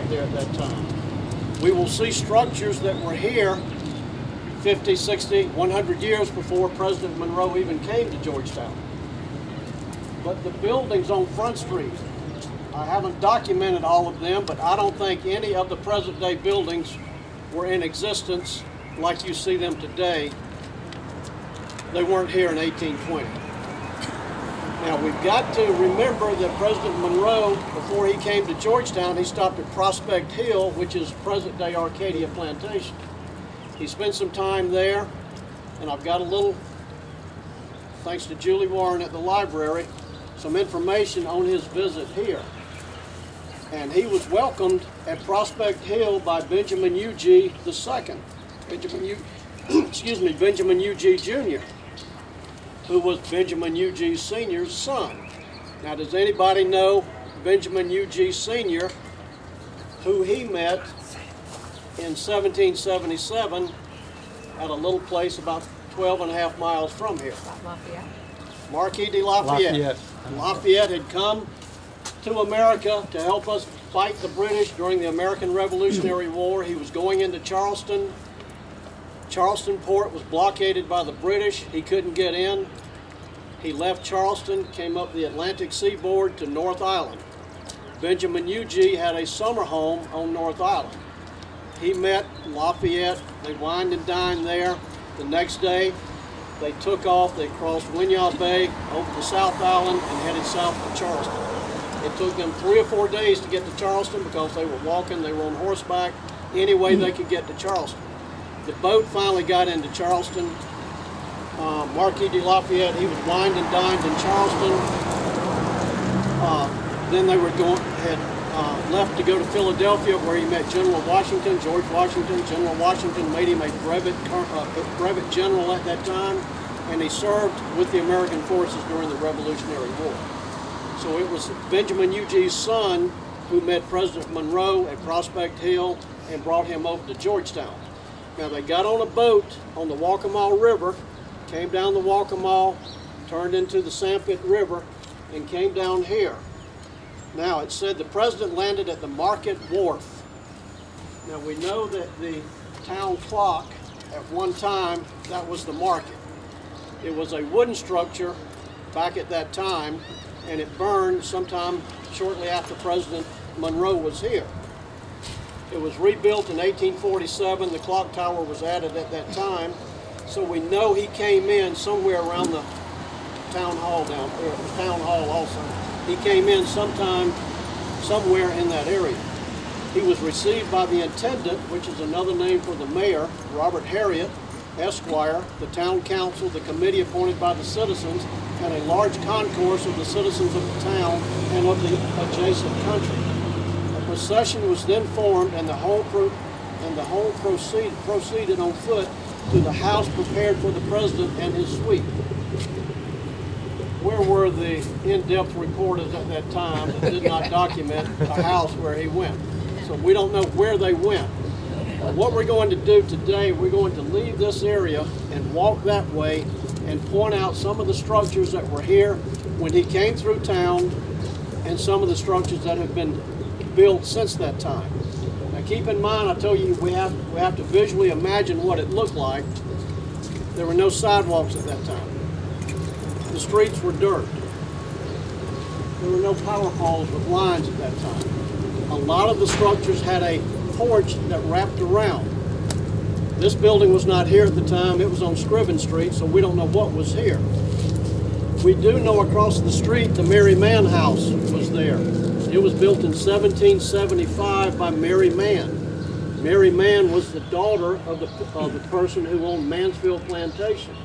right there at that time. We will see structures that were here 50, 60, 100 years before President Monroe even came to Georgetown. But the buildings on Front Street, I haven't documented all of them, but I don't think any of the present day buildings were in existence like you see them today. They weren't here in 1820. Now we've got to remember that President Monroe, before he came to Georgetown, he stopped at Prospect Hill, which is present day Arcadia Plantation. He spent some time there, and I've got a little, thanks to Julie Warren at the library, some information on his visit here. And he was welcomed at Prospect Hill by Benjamin U.G. II, Benjamin U.G. Jr., who was Benjamin U.G. Sr.'s son. Now, does anybody know Benjamin U.G. Sr., who he met in 1777 at a little place about 12.5 miles from here? Lafayette. Marquis de Lafayette. Lafayette had come to America to help us fight the British during the American Revolutionary War. He was going into Charleston. Charleston port was blockaded by the British. He couldn't get in. He left Charleston, came up the Atlantic seaboard to North Island. Benjamin U.G. had a summer home on North Island. He met Lafayette. They wined and dined there. The next day, they took off. They crossed Winyaw Bay over to South Island and headed south to Charleston. It took them 3 or 4 days to get to Charleston because they were walking, they were on horseback, any way they could get to Charleston. The boat finally got into Charleston. Marquis de Lafayette, he was wined and dined in Charleston. Then they had left to go to Philadelphia, where he met General Washington, George Washington. General Washington made him a brevet general at that time, and he served with the American forces during the Revolutionary War. So it was Benjamin U.G.'s son who met President Monroe at Prospect Hill and brought him over to Georgetown. Now they got on a boat on the Waccamaw River, came down the Waccamaw, turned into the Sanpit River, and came down here. Now it said the president landed at the Market Wharf. Now we know that the town clock at one time, that was the market. It was a wooden structure back at that time, and it burned sometime shortly after President Monroe was here. It was rebuilt in 1847. The clock tower was added at that time. So we know he came in somewhere around the town hall down there, the town hall also. He came in sometime, somewhere in that area. He was received by the intendant, which is another name for the mayor, Robert Harriet, Esquire, the town council, the committee appointed by the citizens, and a large concourse of the citizens of the town and of the adjacent country. A procession was then formed, and the whole proceeded on foot to the house prepared for the president and his suite. Where were the in-depth reporters at that time that did not document the house where he went? So we don't know where they went. What we're going to do today, we're going to leave this area and walk that way and point out some of the structures that were here when he came through town and some of the structures that have been built since that time. Now keep in mind, I told you we have to visually imagine what it looked like. There were no sidewalks at that time. The streets were dirt. There were no power poles with lines at that time. A lot of the structures had a porch that wrapped around. This building was not here at the time. It was on Scriven Street, so we don't know what was here. We do know across the street the Mary Mann house was there. It was built in 1775 by Mary Mann. Mary Mann was the daughter of the person who owned Mansfield Plantation.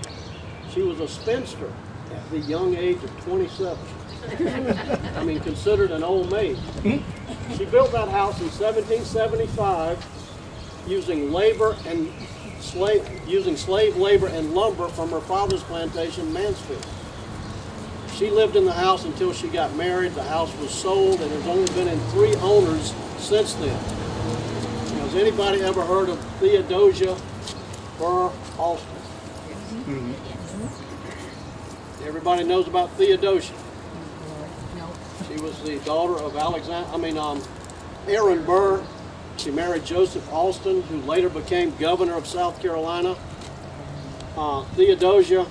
She was a spinster at the young age of 27. I mean, considered an old maid. She built that house in 1775 using slave labor and lumber from her father's plantation, Mansfield. She lived in the house until she got married. The house was sold, and there's only been in 3 owners since then. Now, has anybody ever heard of Theodosia Burr Alston? Everybody knows about Theodosia. She was the daughter of Aaron Burr She married Joseph Alston, who later became governor of South Carolina. Theodosia,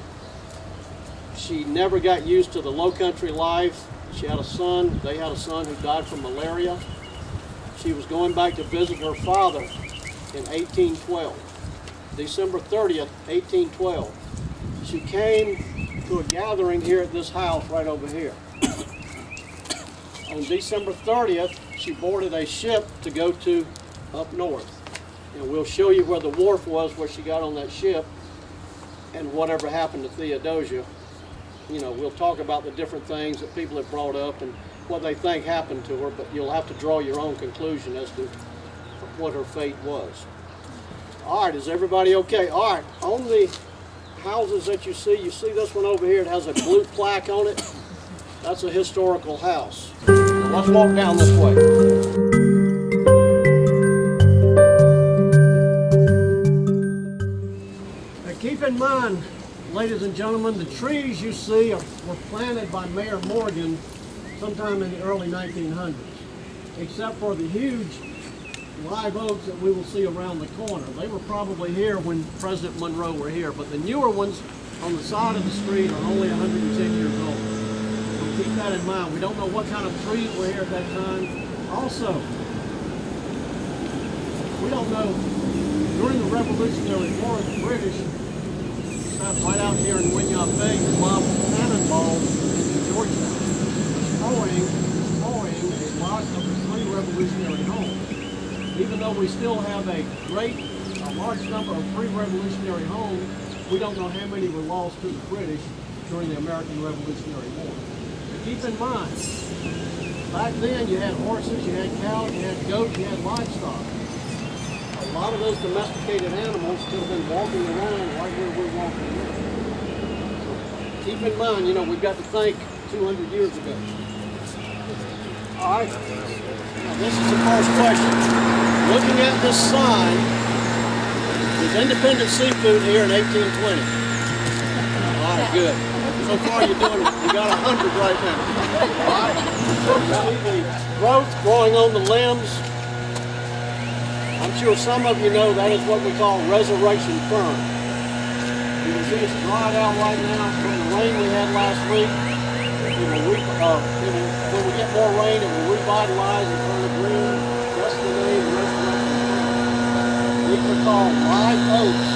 she never got used to the low country life. She had a son. They had a son who died from malaria. She was going back to visit her father in 1812, December 30th, 1812. She came to a gathering here at this house right over here. On December 30th, she boarded a ship to go to up north. And we'll show you where the wharf was, where she got on that ship, and whatever happened to Theodosia. You know, we'll talk about the different things that people have brought up and what they think happened to her, but you'll have to draw your own conclusion as to what her fate was. All right, is everybody okay? All right, on the houses that you see this one over here, it has a blue plaque on it. That's a historical house. Now let's walk down this way. Now keep in mind, ladies and gentlemen, the trees you see were planted by Mayor Morgan sometime in the early 1900s, except for the huge live oaks that we will see around the corner. They were probably here when President Monroe were here, but the newer ones on the side of the street are only 110 years old. So keep that in mind. We don't know what kind of trees were here at that time. Also, we don't know, during the Revolutionary War, the British sat right out here in Winyah Bay and lobbed cannonballs into Georgetown, destroying a lot of the pre-revolutionary homes. Even though we still have a large number of pre-revolutionary homes, we don't know how many were lost to the British during the American Revolutionary War. But keep in mind, back then you had horses, you had cows, you had goats, you had livestock. A lot of those domesticated animals could have been walking around right where we're walking now. So keep in mind, you know, we've got to think 200 years ago. All right, now this is the first question. Looking at this sign, there's Independent Seafood here in 1820. All right, good. So far you're doing, you got 100 right now. All right. See the growth growing on the limbs. I'm sure some of you know that is what we call resurrection fern. You can see it's dried out right now from the rain we had last week. When we get more rain, it will revitalize and turn to green. That's the name, resurrection fern. These are called live oaks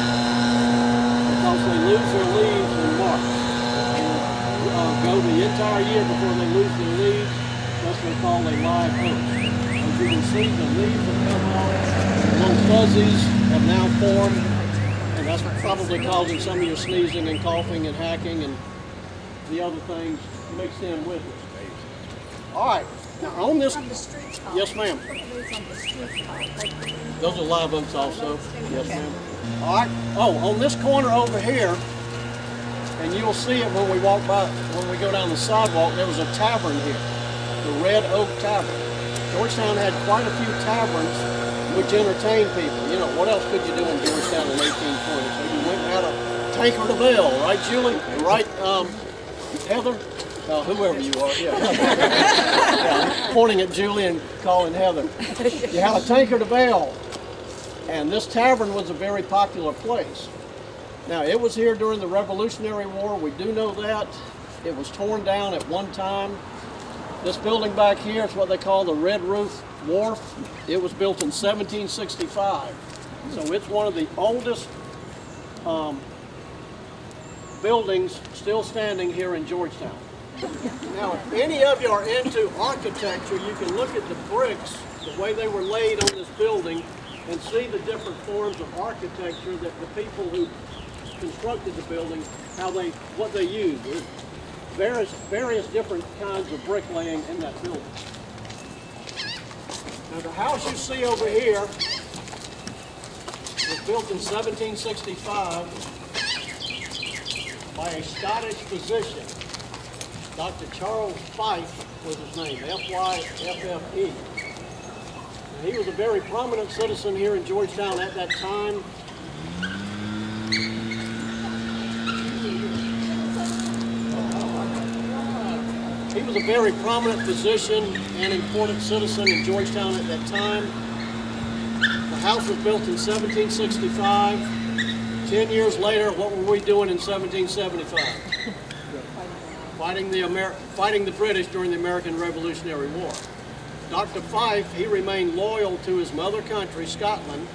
because they lose their leaves in March. Go the entire year before they lose their leaves. That's what they call a live oak. As you can see, the leaves have come off, little fuzzies have now formed, and that's probably causing some of your sneezing and coughing and hacking and the other things mixed in with it. All right, now on this, yes ma'am. Those are live oaks also, yes ma'am. All right, on this corner over here, and you'll see it when we walk by, when we go down the sidewalk, there was a tavern here, the Red Oak Tavern. Georgetown had quite a few taverns which entertained people. You know, what else could you do in Georgetown in 1820? So you went and had a tankard of ale, right, Julie? Right, Heather? Whoever you are, yeah. Yeah, pointing at Julie and calling Heather. You had a tankard of ale, and this tavern was a very popular place. Now, it was here during the Revolutionary War. We do know that. It was torn down at one time. This building back here is what they call the Red Roof Wharf. It was built in 1765. So it's one of the oldest buildings still standing here in Georgetown. Now, if any of you are into architecture, you can look at the bricks, the way they were laid on this building, and see the different forms of architecture that the people who constructed the building, what they used. Various different kinds of bricklaying in that building. Now the house you see over here was built in 1765 by a Scottish physician. Dr. Charles Fife was his name, F-Y-F-F-E. Now, he was a very prominent citizen here in Georgetown at that time. He was a very prominent physician and important citizen in Georgetown at that time. house was built in 1765. 10 years later, what were we doing in 1775? Fighting the British during the American Revolutionary War. Dr. Fife, he remained loyal to his mother country, Scotland,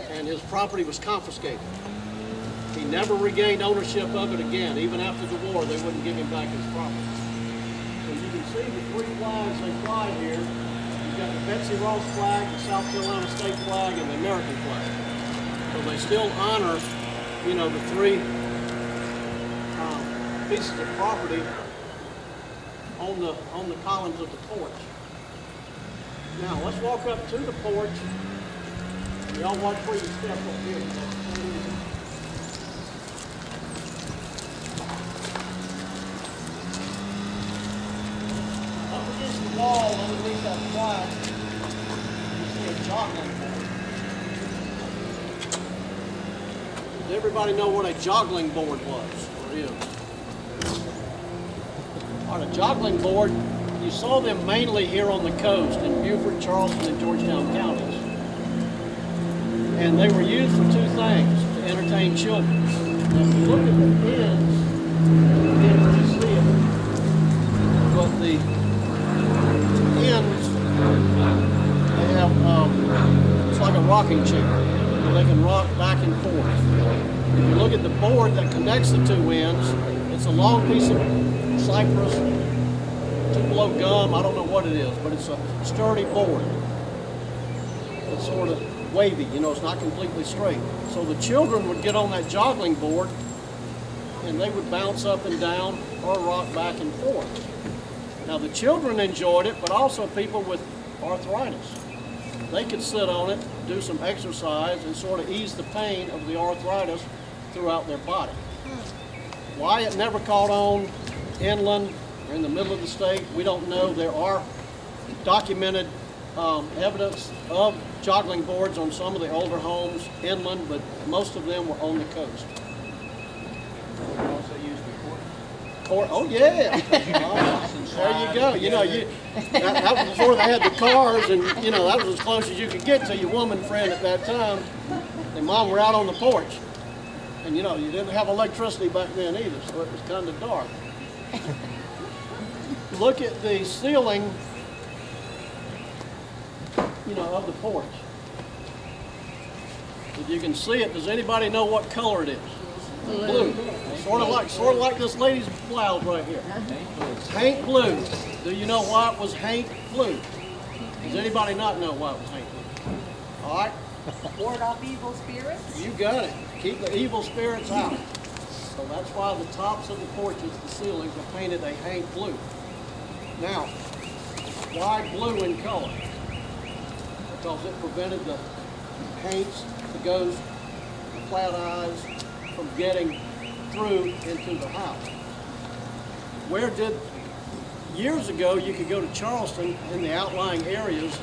and his property was confiscated. He never regained ownership of it again. Even after the war, they wouldn't give him back his property. So you can see the three flags they fly here. You've got the Betsy Ross flag, the South Carolina state flag, and the American flag. So they still honor, you know, the three pieces of property on the columns of the porch. Now let's walk up to the porch. Y'all watch where you step up here. Up against the wall underneath that flag, you see a joggling board. Does everybody know what a joggling board was or is? On a joggling board, you saw them mainly here on the coast in Beaufort, Charleston, and Georgetown counties. And they were used for two things, to entertain children. Now, if you look at the ends, you can't really see it, but the ends, they have, it's like a rocking chair, where they can rock back and forth. If you look at the board that connects the two ends, it's a long piece of cypress, Tupelo gum, I don't know what it is, but it's a sturdy board. It's sort of wavy, you know, it's not completely straight. So the children would get on that joggling board and they would bounce up and down or rock back and forth. Now the children enjoyed it, but also people with arthritis. They could sit on it, do some exercise, and sort of ease the pain of the arthritis throughout their body. Why it never caught on inland or in the middle of the state, we don't know. There are documented evidence of joggling boards on some of the older homes inland, but most of them were on the coast. Also used for court. Oh yeah, there you go. You know, that was before they had the cars, and you know that was as close as you could get to your woman friend at that time. And Mom were out on the porch, and you know you didn't have electricity back then either, so it was kind of dark. Look at the ceiling, you know, of the porch. If you can see it, does anybody know what color it is? Blue. Sort of like this lady's blouse right here. It's Hank blue. Do you know why it was Hank blue? Does anybody not know why it was Hank blue? All right. Ward off evil spirits? You got it. Keep the evil spirits out. So that's why the tops of the porches, the ceilings, are painted a Hank blue. Now, why blue in color? Because it prevented the paints, the ghosts, the flat eyes from getting through into the house. Years ago, you could go to Charleston in the outlying areas,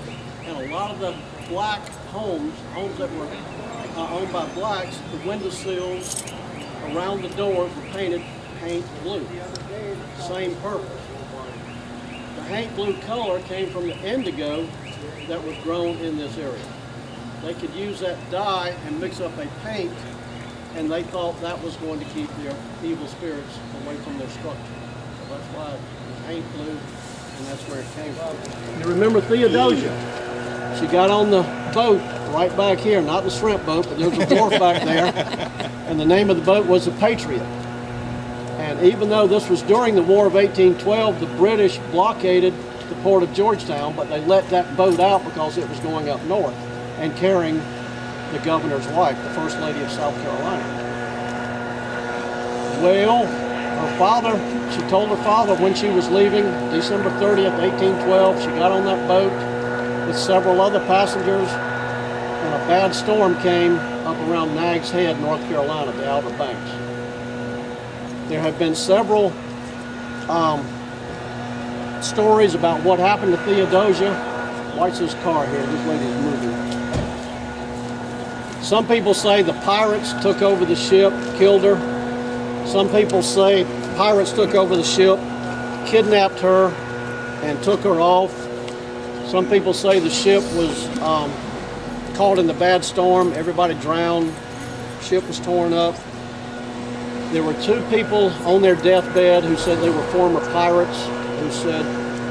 and a lot of the black homes that were owned by blacks, the windowsills around the doors were painted Hank blue. Same purpose. The Hank blue color came from the indigo that was grown in this area. They could use that dye and mix up a paint, and they thought that was going to keep their evil spirits away from their structure. So that's why it was Hank blue, and that's where it came from. You remember Theodosia? She got on the boat right back here, not the shrimp boat, but there's a wharf back there, and the name of the boat was the Patriot. And even though this was during the War of 1812, the British blockaded the port of Georgetown, but they let that boat out because it was going up north and carrying the governor's wife, the First Lady of South Carolina. Well, her father, she told her father when she was leaving, December 30th, 1812, she got on that boat with several other passengers, and a bad storm came up around Nags Head, North Carolina, the Outer Banks. There have been several stories about what happened to Theodosia. Watch this car here, this lady is moving. Some people say the pirates took over the ship, killed her. Some people say pirates took over the ship, kidnapped her, and took her off. Some people say the ship was caught in the bad storm. Everybody drowned. Ship was torn up. There were 2 people on their deathbed who said they were former pirates, who said,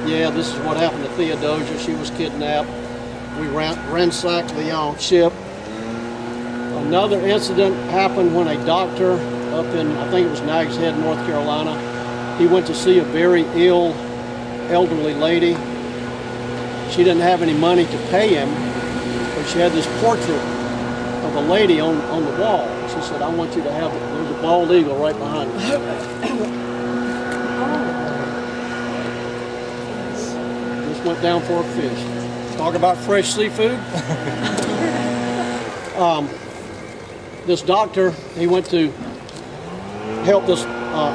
yeah, this is what happened to Theodosia. She was kidnapped. We ransacked the ship. Another incident happened when a doctor up in, I think it was Nags Head, North Carolina, he went to see a very ill elderly lady. She didn't have any money to pay him, but she had this portrait of a lady on the wall. She said, I want you to have it. There's a bald eagle right behind me. Just went down for a fish. Talk about fresh seafood. This doctor, he went to help this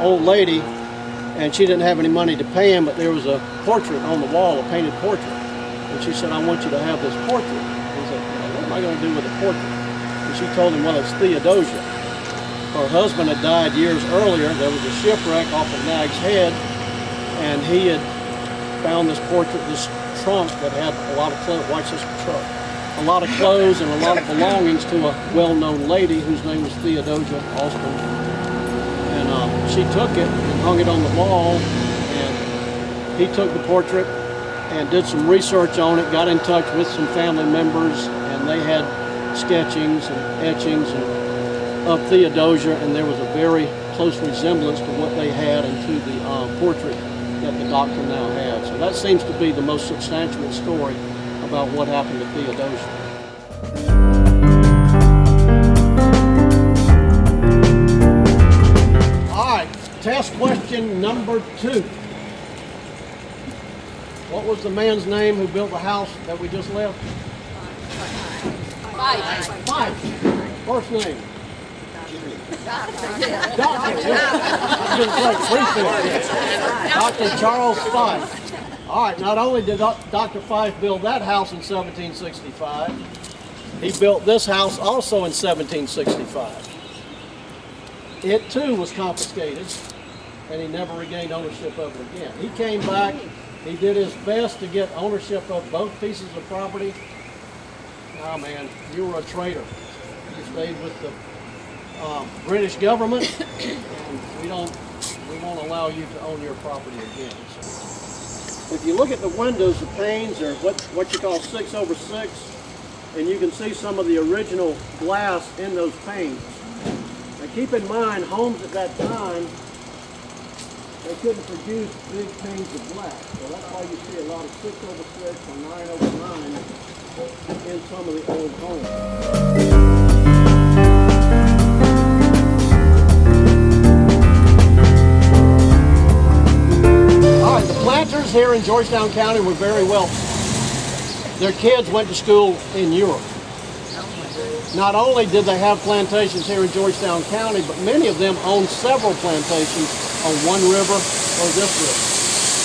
old lady, and she didn't have any money to pay him, but there was a portrait on the wall, a painted portrait. And she said, I want you to have this portrait. He said, what am I going to do with a portrait? And she told him, well, it's Theodosia. Her husband had died years earlier. There was a shipwreck off of Nags Head, and he had found this portrait, this trunk that had a lot of clothes. Watch this truck. A lot of clothes and a lot of belongings to a well-known lady whose name was Theodosia Austin. And she took it and hung it on the wall, and he took the portrait and did some research on it, got in touch with some family members, and they had sketchings and etchings of Theodosia, and there was a very close resemblance to what they had and to the portrait that the doctor now had. So that seems to be the most substantial story about what happened to Theodosia. All right, test question number 2. What was the man's name who built the house that we just left? Fife. First name? Dr. Charles Fife. All right, not only did Dr. Fife build that house in 1765, he built this house also in 1765. It too was confiscated, and he never regained ownership of it again. He came back, he did his best to get ownership of both pieces of property. Oh man, you were a traitor. You stayed with the British government, and we won't allow you to own your property again. So, if you look at the windows, the panes are what you call 6/6, and you can see some of the original glass in those panes. Now keep in mind, homes at that time, they couldn't produce big panes of glass, so that's why you see a lot of 6/6 or 9/9 in some of the old homes. The planters here in Georgetown County were very wealthy. Their kids went to school in Europe. Not only did they have plantations here in Georgetown County, but many of them owned several plantations on one river or this river.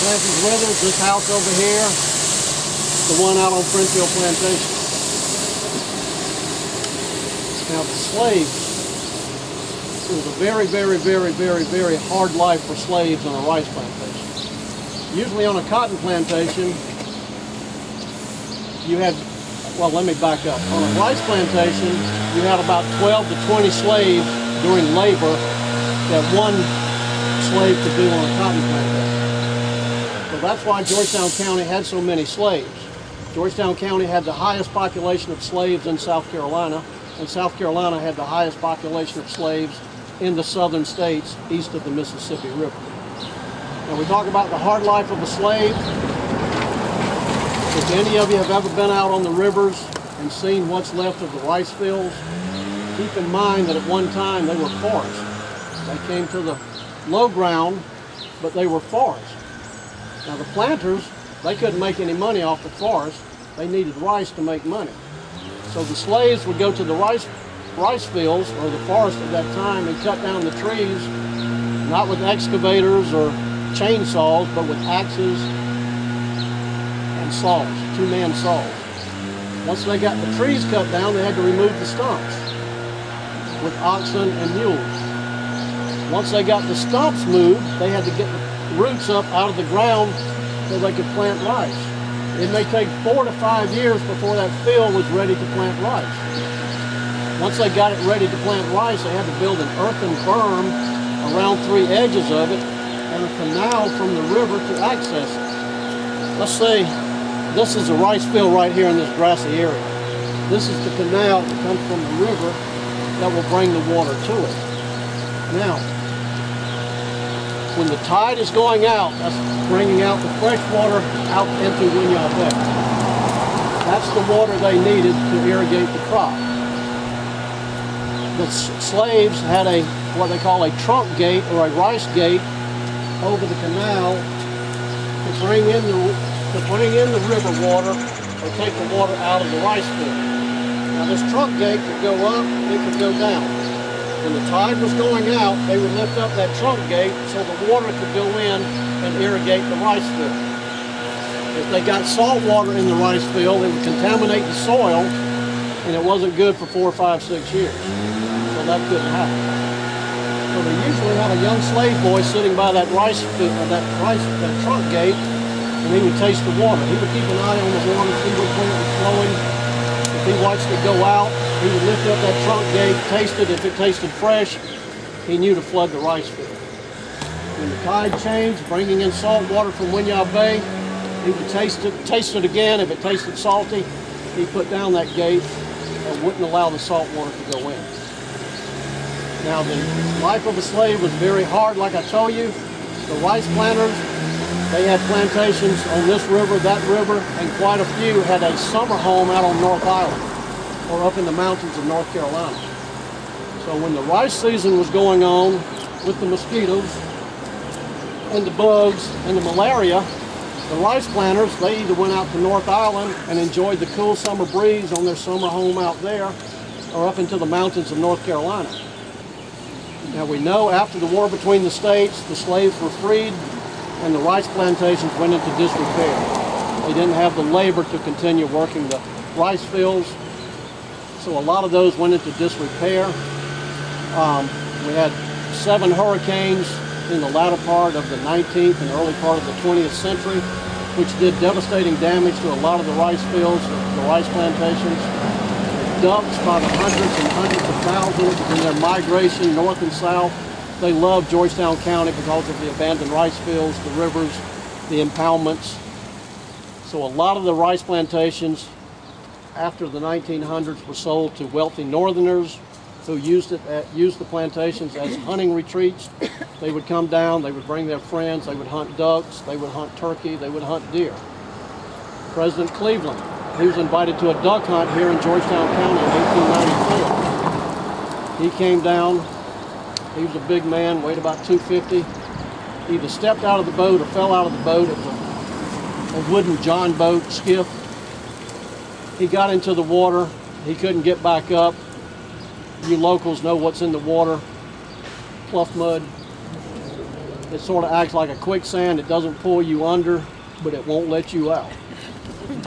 Francis Withers, this house over here, the one out on Frenchville Plantation. Now the slaves, it was a very, very, very, very, very hard life for slaves on a rice plantation. Usually on a cotton plantation, you had, well, let me back up. On a rice plantation, you had about 12 to 20 slaves during labor that one slave could do on a cotton plantation. So that's why Georgetown County had so many slaves. Georgetown County had the highest population of slaves in South Carolina, and South Carolina had the highest population of slaves in the southern states east of the Mississippi River. And we talk about the hard life of a slave. If any of you have ever been out on the rivers and seen what's left of the rice fields, keep in mind that at one time they were forests. They came to the low ground, but they were forests. Now the planters, they couldn't make any money off the forest. They needed rice to make money. So the slaves would go to the rice fields, or the forest at that time, and cut down the trees, not with excavators or chainsaws, but with axes and saws, 2-man saws. Once they got the trees cut down, they had to remove the stumps with oxen and mules. Once they got the stumps moved, they had to get the roots up out of the ground so they could plant rice. It may take 4 to 5 years before that field was ready to plant rice. Once they got it ready to plant rice, they had to build an earthen berm around 3 edges of it and a canal from the river to access it. Let's say this is a rice field right here in this grassy area. This is the canal that comes from the river that will bring the water to it. Now, when the tide is going out, that's bringing out the fresh water out into Winyah Bay. That's the water they needed to irrigate the crop. The slaves had what they call a trunk gate or a rice gate over the canal to bring in the river water or take the water out of the rice field. Now this trunk gate could go up, it could go down. When the tide was going out, they would lift up that trunk gate so the water could go in and irrigate the rice field. If they got salt water in the rice field, it would contaminate the soil, and it wasn't good for 4, 5, 6 years. So that couldn't happen. So they usually had a young slave boy sitting by that that trunk gate, and he would taste the water. He would keep an eye on the water, see which way it was flowing. If he watched it go out, he would lift up that trunk gate, taste it. If it tasted fresh, he knew to flood the rice field. When the tide changed, bringing in salt water from Winyah Bay, he would taste it again. If it tasted salty, he put down that gate and wouldn't allow the salt water to go in. Now, the life of a slave was very hard, like I told you. The rice planters, they had plantations on this river, that river, and quite a few had a summer home out on North Island or up in the mountains of North Carolina. So when the rice season was going on with the mosquitoes and the bugs and the malaria, the rice planters, they either went out to North Island and enjoyed the cool summer breeze on their summer home out there or up into the mountains of North Carolina. Now we know after the war between the states, the slaves were freed and the rice plantations went into disrepair. They didn't have the labor to continue working the rice fields, so a lot of those went into disrepair. We had 7 hurricanes in the latter part of the 19th and early part of the 20th century, which did devastating damage to a lot of the rice fields, the rice plantations. Ducks by the hundreds and hundreds of thousands in their migration north and south. They loved Georgetown County because of the abandoned rice fields, the rivers, the impoundments. So a lot of the rice plantations after the 1900s were sold to wealthy northerners who used the plantations as hunting retreats. They would come down, they would bring their friends, they would hunt ducks, they would hunt turkey, they would hunt deer. President Cleveland, he was invited to a duck hunt here in Georgetown County in 1894. He came down, he was a big man, weighed about 250. He either stepped out of the boat or fell out of the boat. It was a wooden John boat skiff. He got into the water, he couldn't get back up. You locals know what's in the water, pluff mud. It sort of acts like a quicksand. It doesn't pull you under, but it won't let you out.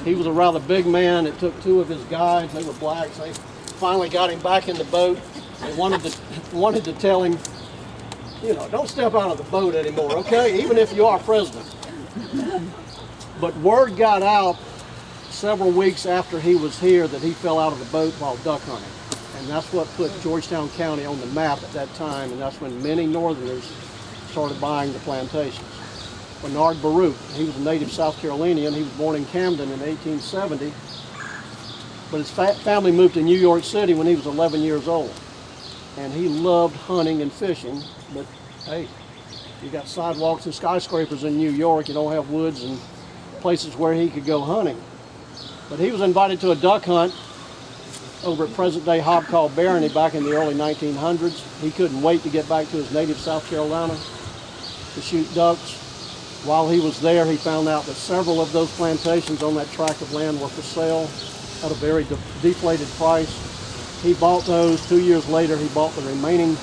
He was a rather big man. It took 2 of his guides, they were blacks. They finally got him back in the boat. They wanted to tell him, you know, don't step out of the boat anymore, okay? Even if you are president. But word got out several weeks after he was here that he fell out of the boat while duck hunting. And that's what put Georgetown County on the map at that time, and that's when many northerners started buying the plantations. Bernard Baruch, he was a native South Carolinian. He was born in Camden in 1870, but his family moved to New York City when he was 11 years old. And he loved hunting and fishing, but hey, you got sidewalks and skyscrapers in New York. You don't have woods and places where he could go hunting. But he was invited to a duck hunt over at present-day Hobcaw Barony back in the early 1900s. He couldn't wait to get back to his native South Carolina to shoot ducks. While he was there, he found out that several of those plantations on that tract of land were for sale at a very deflated price. He bought those. 2 years later, he bought the remaining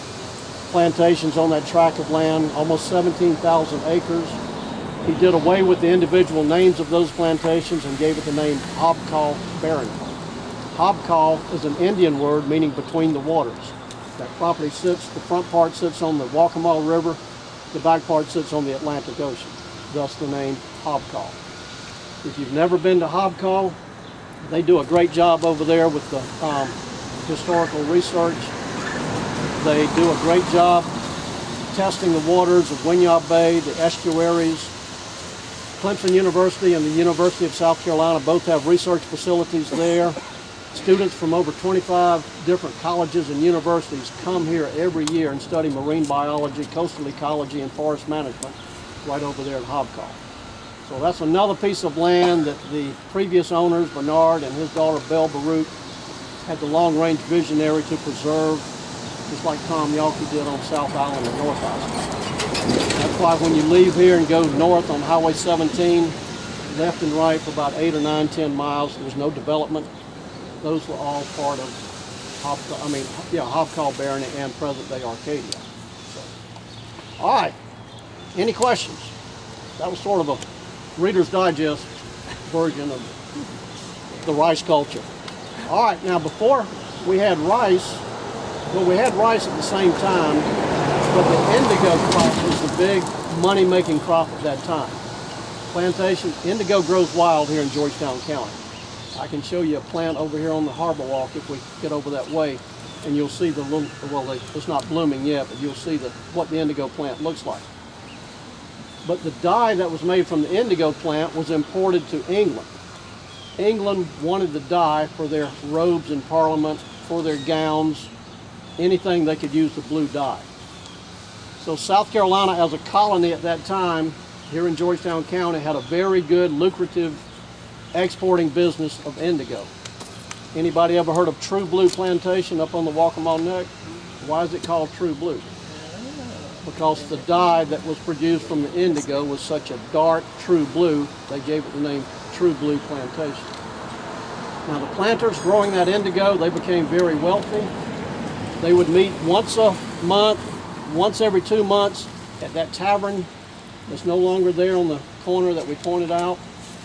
plantations on that tract of land, almost 17,000 acres. He did away with the individual names of those plantations and gave it the name Hobcaw Barony. Hobcaw is an Indian word meaning between the waters. That property sits, the front part sits on the Waccamaw River, the back part sits on the Atlantic Ocean, thus the name Hobcaw. If you've never been to Hobcall, they do a great job over there with the historical research. They do a great job testing the waters of Winyah Bay, the estuaries. Clemson University and the University of South Carolina both have research facilities there. Students from over 25 different colleges and universities come here every year and study marine biology, coastal ecology, and forest management right over there at Hobcall. So that's another piece of land that the previous owners, Bernard and his daughter Belle Baruch, had the long-range visionary to preserve, just like Tom Yawkey did on South Island and North Island. That's why when you leave here and go north on Highway 17, left and right for about 8 or 9, 10 miles, there's no development. Those were all part of Hobcall Barony and present-day Arcadia. So, all right, any questions? That was sort of a Reader's Digest version of the rice culture. All right, now before we had rice, well, we had rice at the same time, but the indigo crop was the big money-making crop at that time. Plantation, indigo grows wild here in Georgetown County. I can show you a plant over here on the harbor walk if we get over that way, and you'll see the little, well, it's not blooming yet, but you'll see what the indigo plant looks like. But the dye that was made from the indigo plant was imported to England. England wanted the dye for their robes in Parliament, for their gowns, anything they could use the blue dye. So South Carolina, as a colony at that time, here in Georgetown County, had a very good, lucrative exporting business of indigo. Anybody ever heard of True Blue Plantation up on the Waccamaw Neck? Why is it called True Blue? Because the dye that was produced from the indigo was such a dark true blue, they gave it the name True Blue Plantation. Now the planters growing that indigo, they became very wealthy. They would meet once a month, once every 2 months at that tavern that's no longer there on the corner that we pointed out,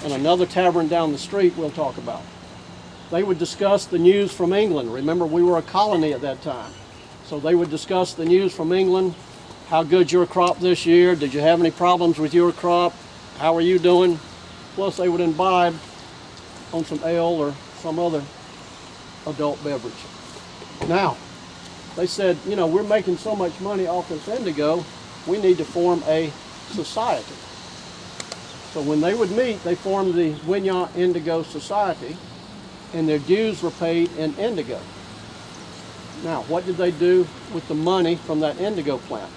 and another tavern down the street we'll talk about. They would discuss the news from England. Remember, we were a colony at that time. So they would discuss the news from England. How good's your crop this year? Did you have any problems with your crop? How are you doing? Plus they would imbibe on some ale or some other adult beverage. Now, they said, you know, we're making so much money off this indigo, we need to form a society. So when they would meet, they formed the Winyah Indigo Society, and their dues were paid in indigo. Now, what did they do with the money from that indigo plant?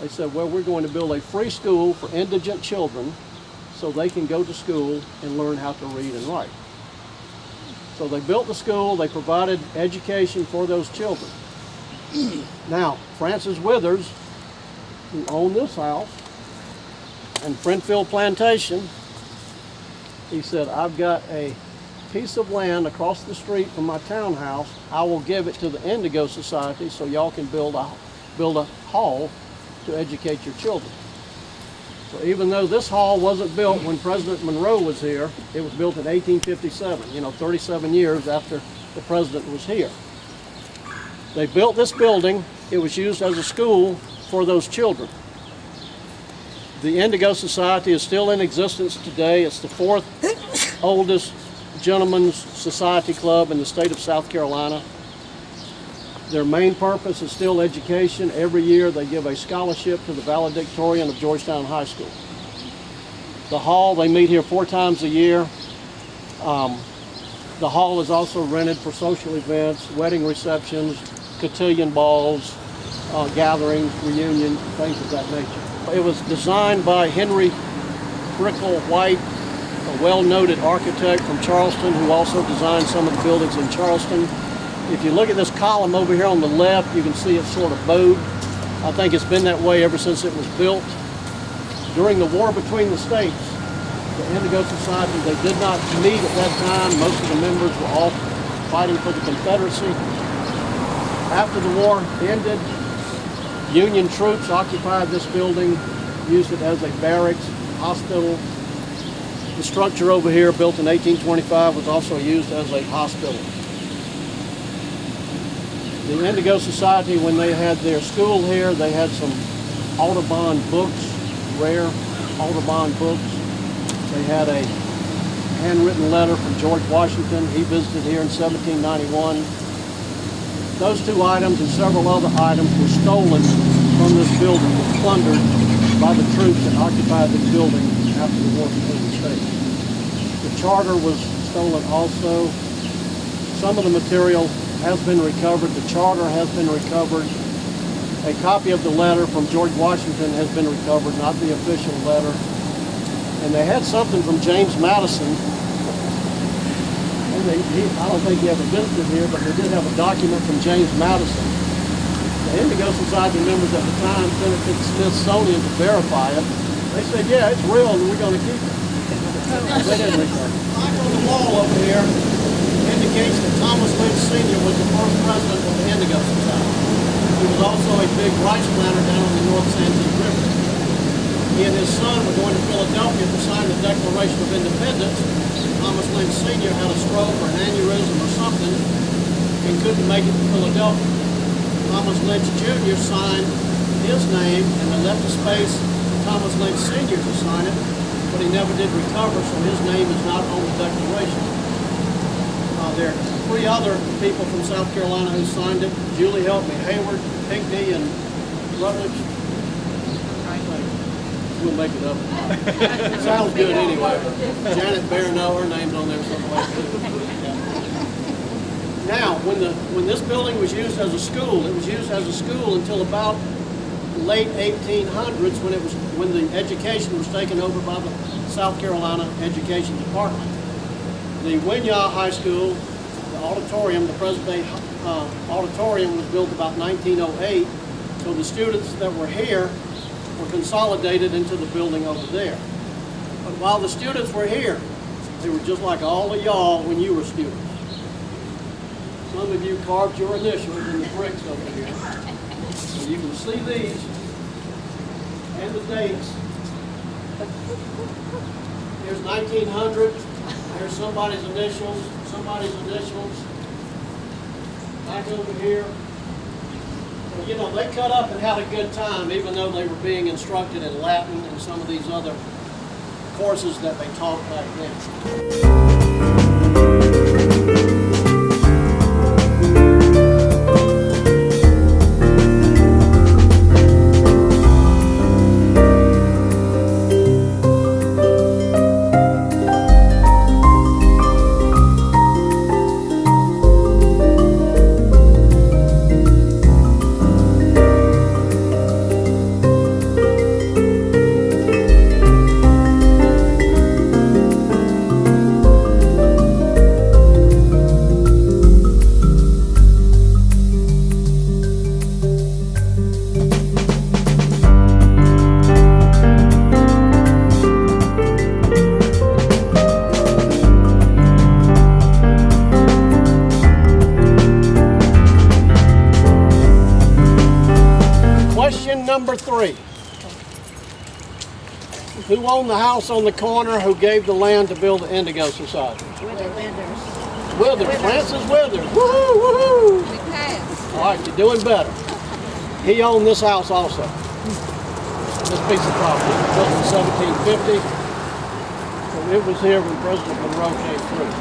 They said, well, we're going to build a free school for indigent children so they can go to school and learn how to read and write. So they built the school, they provided education for those children. Now, Francis Withers, who owned this house, and Brentfield Plantation, he said, I've got a piece of land across the street from my townhouse. I will give it to the Indigo Society so y'all can build a hall to educate your children. So even though this hall wasn't built when President Monroe was here, it was built in 1857, you know, 37 years after the president was here. They built this building. It was used as a school for those children. The Indigo Society is still in existence today. It's the 4th oldest gentlemen's society club in the state of South Carolina. Their main purpose is still education. Every year they give a scholarship to the valedictorian of Georgetown High School. The hall, they meet here 4 times a year. The hall is also rented for social events, wedding receptions, cotillion balls, gatherings, reunions, things of that nature. It was designed by Henry Brickell White, a well-noted architect from Charleston who also designed some of the buildings in Charleston. If you look at this column over here on the left, you can see it's sort of bowed. I think it's been that way ever since it was built. During the war between the states, the Indigo Society, they did not meet at that time. Most of the members were all fighting for the Confederacy. After the war ended, Union troops occupied this building, used it as a barracks, hospital. The structure over here, built in 1825, was also used as a hospital. The Indigo Society, when they had their school here, they had some Audubon books, rare Audubon books. They had a handwritten letter from George Washington. He visited here in 1791. Those two items and several other items were stolen from this building, were plundered by the troops that occupied this building after the war between the states. The charter was stolen also. Some of the material has been recovered. The charter has been recovered. A copy of the letter from George Washington has been recovered, not the official letter. And they had something from James Madison. And I don't think he ever visited here, but they did have a document from James Madison. The Indigo Society members at the time sent it to the Smithsonian to verify it. They said, yeah, it's real and we're going to keep it. They didn't recover it. The plaque on the wall over here indicates that Thomas Lynch Sr. was the first president of the Indigo Society. He was also a big rice planter down on the North Santee River. He and his son were going to Philadelphia to sign the Declaration of Independence. Thomas Lynch Sr. had a stroke or an aneurysm or something and couldn't make it to Philadelphia. Thomas Lynch Jr. signed his name and they left a space for Thomas Lynch Sr. to sign it, but he never did recover, so his name is not on the Declaration. There are three other people from South Carolina who signed it. Julie helped me, Hayward, Pinckney, and Rutledge. We'll make it up. Sounds good anyway. Janet Barrow, her name's on there someplace. Now, when this building was used as a school, it was used as a school until about late 1800s when the education was taken over by the South Carolina Education Department. The Winyah High School, the auditorium, the present day auditorium was built about 1908, so the students that were here were consolidated into the building over there. But while the students were here, they were just like all of y'all when you were students. Some of you carved your initials in the bricks over here. So you can see these and the dates. Here's 1900. There's somebody's initials. Back over here. Well, you know, they cut up and had a good time, even though they were being instructed in Latin and some of these other courses that they taught back then. Number 3. Who owned the house on the corner who gave the land to build the Indigo Society? Withers. Francis Withers. Woohoo, woohoo. All right, you're doing better. He owned this house also. This piece of property. It was built in 1750. So it was here when President Monroe came through.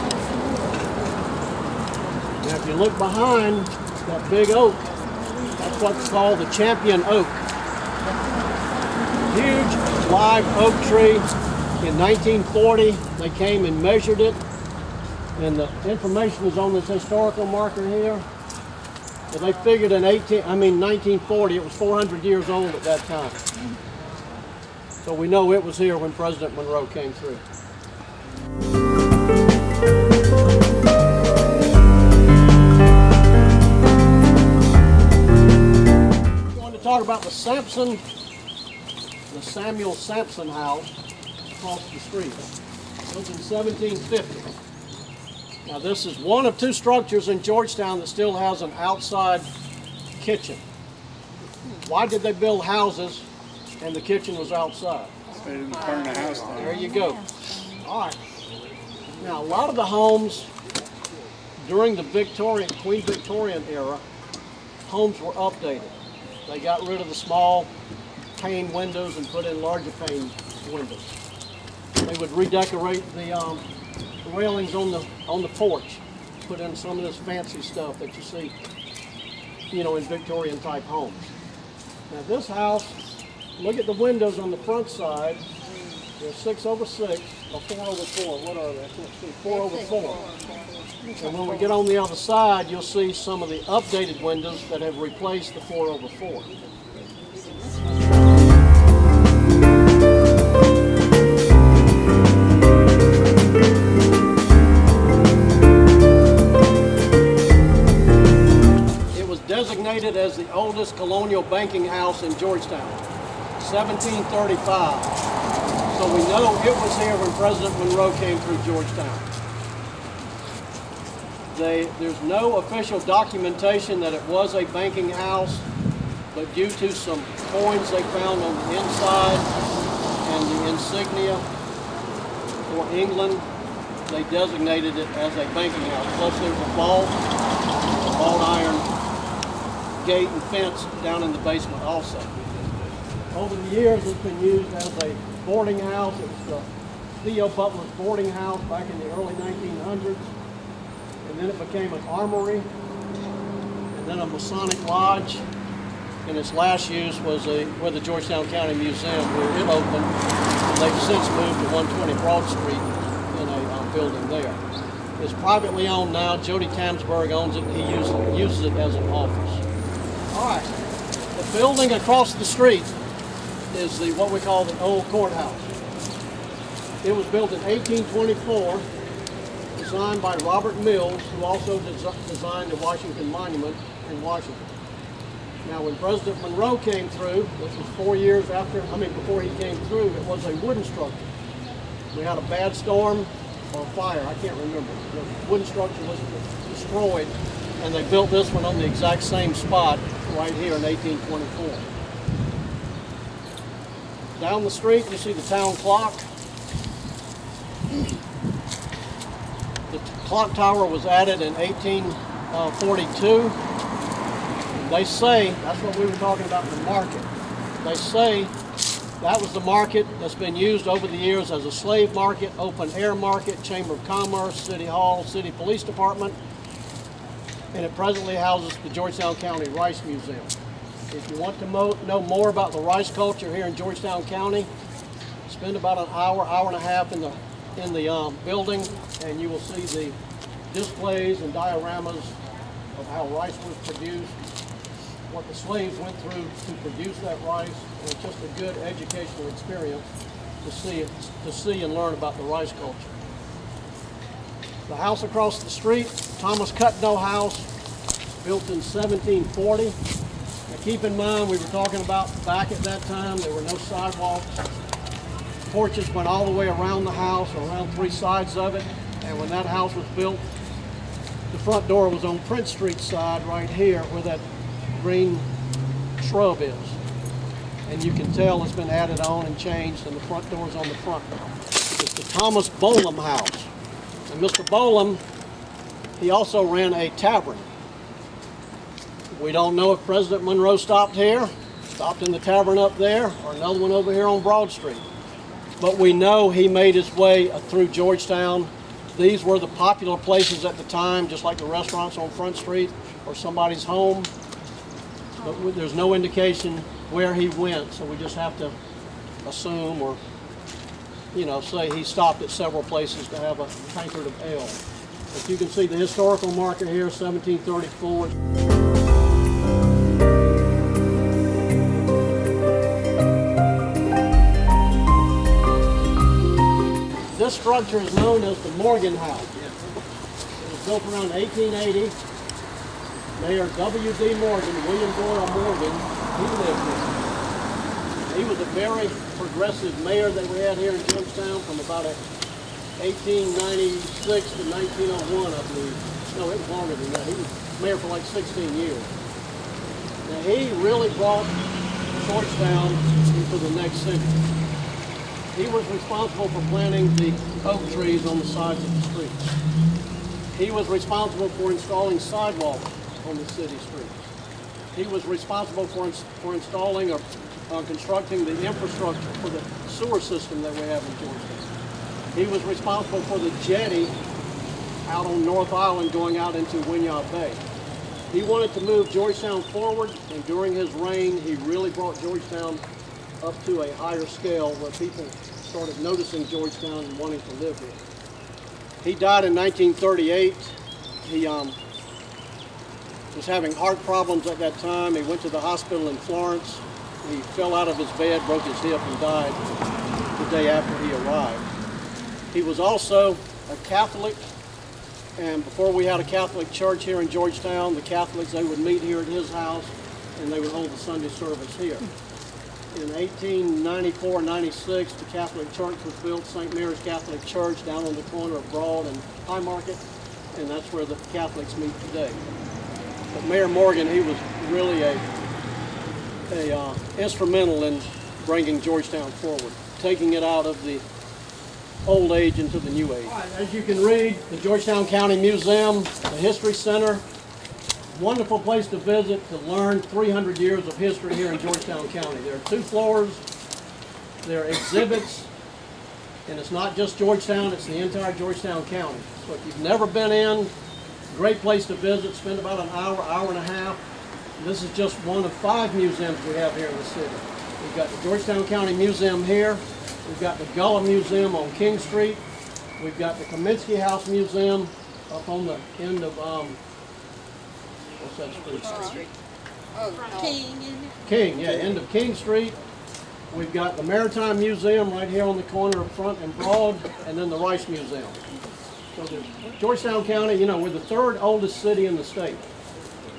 Now if you look behind that big oak, that's what's called the champion oak. Huge live oak tree. In 1940, they came and measured it, and the information is on this historical marker here. And they figured in 1940, it was 400 years old at that time. So we know it was here when President Monroe came through. We're going to talk about the Samuel Sampson house across the street. It was in 1750. Now this is one of two structures in Georgetown that still has an outside kitchen. Why did they build houses and the kitchen was outside? They didn't burn the house down. There you go. All right. Now a lot of the homes during the Queen Victorian era, homes were updated. They got rid of the small pane windows and put in larger pane windows. They would redecorate the railings on the porch. Put in some of this fancy stuff that you see, you know, in Victorian type homes. Now this house, look at the windows on the front side. They're 6/6 or 4/4. What are they? I can't see. 4/4. And when we get on the other side, you'll see some of the updated windows that have replaced the 4/4. It was designated as the oldest colonial banking house in Georgetown, 1735. So we know it was here when President Monroe came through Georgetown. There's no official documentation that it was a banking house, but due to some coins they found on the inside and the insignia for England, they designated it as a banking house. Plus there's a vault, iron gate and fence down in the basement also. Over the years it's been used as a boarding house. It was Theo Butler's boarding house back in the early 1900s. And then it became an armory, and then a Masonic lodge, and its last use was with the Georgetown County Museum, where it opened. And they've since moved to 120 Broad Street in a building there. It's privately owned now. Jody Tamsberg owns it, and he uses it as an office. All right, the building across the street is what we call the old courthouse. It was built in 1824. Designed by Robert Mills, who also designed the Washington Monument in Washington. Now, when President Monroe came through, this was 4 years before he came through, it was a wooden structure. We had a bad storm or a fire, I can't remember. The wooden structure was destroyed, and they built this one on the exact same spot right here in 1824. Down the street, you see the town clock. The clock tower was added in 1842. They say, that's what we were talking about in the market. They say that was the market that's been used over the years as a slave market, open air market, Chamber of Commerce, City Hall, City Police Department, and it presently houses the Georgetown County Rice Museum. If you want to know more about the rice culture here in Georgetown County, spend about an hour and a half in the building, and you will see the displays and dioramas of how rice was produced, what the slaves went through to produce that rice, and it's just a good educational experience to see and learn about the rice culture. The house across the street, Thomas Cutno House, built in 1740. Now keep in mind, we were talking about back at that time, there were no sidewalks. Porches went all the way around the house, around three sides of it, and when that house was built, the front door was on Prince Street side right here where that green shrub is. And you can tell it's been added on and changed, and the front door is on the front now. It's the Thomas Bolam House. And Mr. Bolam, he also ran a tavern. We don't know if President Monroe stopped here, stopped in the tavern up there, or another one over here on Broad Street. But we know he made his way through Georgetown. These were the popular places at the time, just like the restaurants on Front Street or somebody's home. But there's no indication where he went, so we just have to assume or, say he stopped at several places to have a tankard of ale. But you can see the historical marker here, 1734. This structure is known as the Morgan House. It was built around 1880. Mayor W.D. Morgan, William Doyle Morgan, he lived here. He was a very progressive mayor that we had here in Georgetown from about 1896 to 1901, I believe. No, it was longer than that. He was mayor for like 16 years. Now, he really brought Georgetown into the next century. He was responsible for planting the oak trees on the sides of the streets. He was responsible for installing sidewalks on the city streets. He was responsible for installing or constructing the infrastructure for the sewer system that we have in Georgetown. He was responsible for the jetty out on North Island going out into Winyah Bay. He wanted to move Georgetown forward, and during his reign, he really brought Georgetown up to a higher scale where people started noticing Georgetown and wanting to live here. He died in 1938. He was having heart problems at that time. He went to the hospital in Florence. He fell out of his bed, broke his hip, and died the day after he arrived. He was also a Catholic, and before we had a Catholic church here in Georgetown, the Catholics, they would meet here at his house, and they would hold the Sunday service here. In 1894-96, the Catholic Church was built, St. Mary's Catholic Church, down on the corner of Broad and High Market, and that's where the Catholics meet today. But Mayor Morgan, he was really instrumental in bringing Georgetown forward, taking it out of the old age into the new age. As you can read, the Georgetown County Museum, the History Center, wonderful place to visit to learn 300 years of history here in Georgetown County. There are 2 floors, there are exhibits, and it's not just Georgetown, it's the entire Georgetown County. So if you've never been in, great place to visit, spend about an hour, hour and a half. And this is just one of 5 museums we have here in the city. We've got the Georgetown County Museum here, we've got the Gullah Museum on King Street, we've got the Kaminsky House Museum up on the end of, what's that street? King, yeah, end of King Street. We've got the Maritime Museum right here on the corner of Front and Broad, and then the Rice Museum. So the Georgetown County, you know, we're the 3rd oldest city in the state.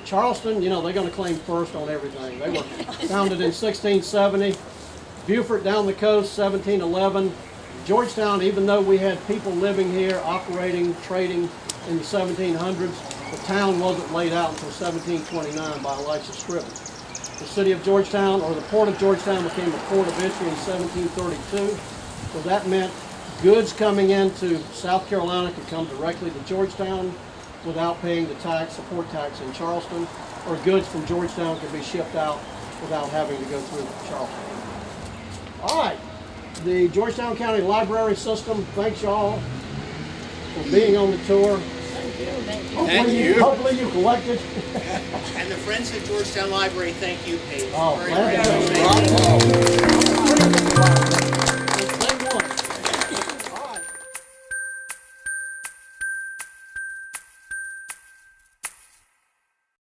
Charleston, you know, they're going to claim first on everything. They were founded in 1670. Beaufort down the coast, 1711. Georgetown, even though we had people living here, operating, trading in the 1700s, the town wasn't laid out until 1729 by Elisha Scriven. The city of Georgetown, or the port of Georgetown, became a port of entry in 1732. So that meant goods coming into South Carolina could come directly to Georgetown without paying the tax, support tax in Charleston, or goods from Georgetown could be shipped out without having to go through Charleston. All right, the Georgetown County Library System, thanks y'all for being on the tour. Thank you. Hopefully you collected. And the Friends of Georgetown Library, thank you, Paige. Oh, Very, glad very to much. have you.